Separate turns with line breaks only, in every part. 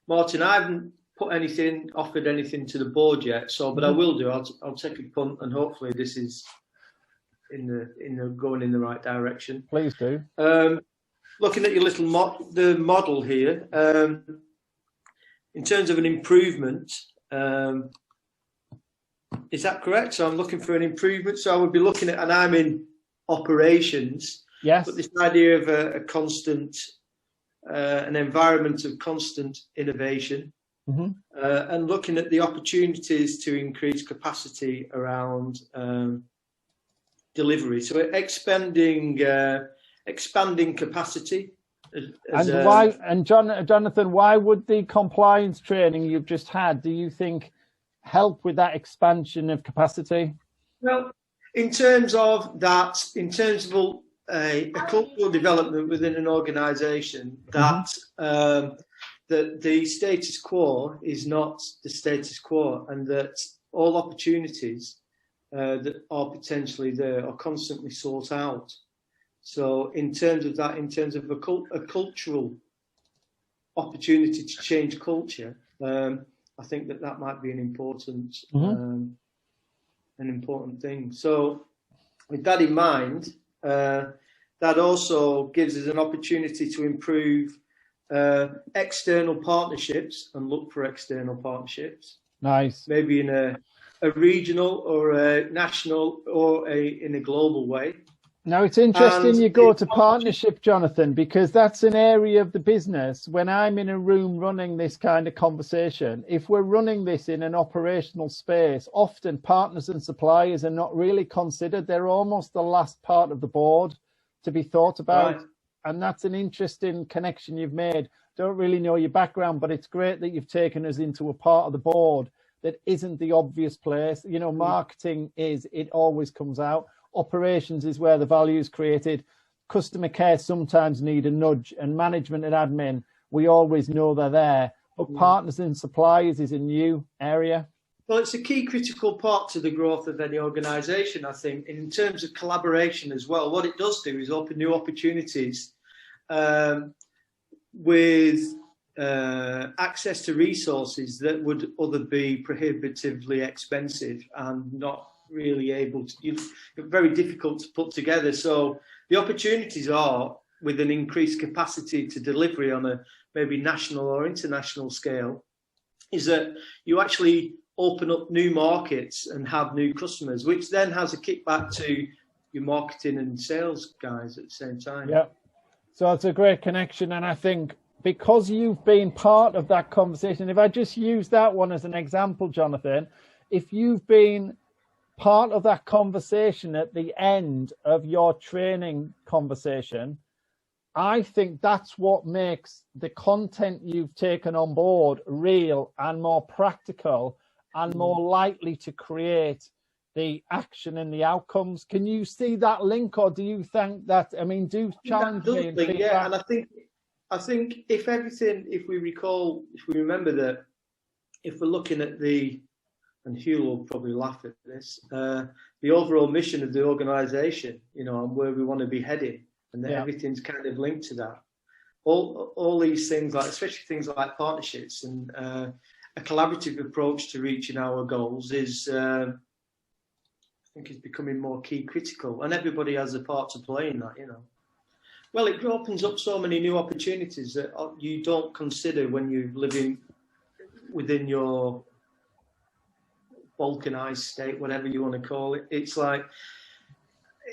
Martin, I haven't offered anything to the board yet. So, but I will do. I'll take a punt, and hopefully this is going in the right direction.
Please do.
Looking at your the model here, in terms of an improvement, is that correct? So I'm looking for an improvement. So I would be looking at, and I'm in operations.
Yes.
But this idea of a constant, an environment of constant innovation, and looking at the opportunities to increase capacity around delivery. So expanding capacity.
Jonathan, why would the compliance training you've just had, do you think, help with that expansion of capacity? Well,
in terms of a cultural development within an organisation, that the status quo is not the status quo, and that all opportunities that are potentially there are constantly sought out. So in terms of that, in terms of a cultural opportunity to change culture, I think that might be an important thing. So with that in mind, that also gives us an opportunity to improve external partnerships and look for external partnerships.
Nice.
Maybe in a regional or a national or in a global way.
Now, it's interesting you go to partnership, Jonathan, because that's an area of the business. When I'm in a room running this kind of conversation, if we're running this in an operational space, often partners and suppliers are not really considered. They're almost the last part of the board to be thought about. Right. And that's an interesting connection you've made. Don't really know your background, but it's great that you've taken us into a part of the board that isn't the obvious place. You know, marketing it always comes out. Operations is where the value is created. Customer care sometimes need a nudge, and management and admin, we always know they're there. But partners and suppliers is a new area.
Well, it's a key critical part to the growth of any organisation, I think, in terms of collaboration as well. What it does do is open new opportunities with access to resources that would other be prohibitively expensive and not really able to, very difficult to put together. So the opportunities are with an increased capacity to delivery on a maybe national or international scale, is that you actually open up new markets and have new customers, which then has a kickback to your marketing and sales guys at the same time.
Yeah. So it's a great connection. And I think because you've been part of that conversation, if I just use that one as an example, Jonathan, if you've been part of that conversation at the end of your training conversation, I think that's what makes the content you've taken on board real and more practical and more likely to create the action and the outcomes. Can you see that link, or do you think that, I mean, do challenge me?
Yeah, and I think if we remember that, if we're looking at and Hugh will probably laugh at this, the overall mission of the organisation, and where we want to be heading, and that everything's kind of linked to that. All these things, especially things like partnerships and a collaborative approach to reaching our goals I think is becoming more key critical, and everybody has a part to play in that, Well, it opens up so many new opportunities that you don't consider when you're living within your balkanized state, whatever you want to call it. It's like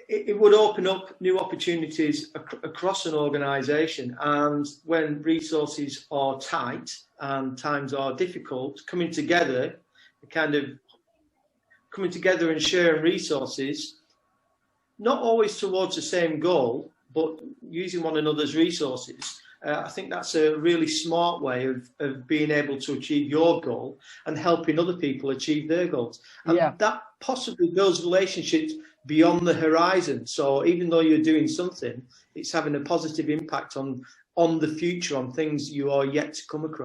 it would open up new opportunities across an organisation, and when resources are tight and times are difficult, coming together and sharing resources, not always towards the same goal, but using one another's resources. I think that's a really smart way of being able to achieve your goal and helping other people achieve their goals. And that possibly builds relationships beyond the horizon. So even though you're doing something, it's having a positive impact on the future, on things you are yet to come across.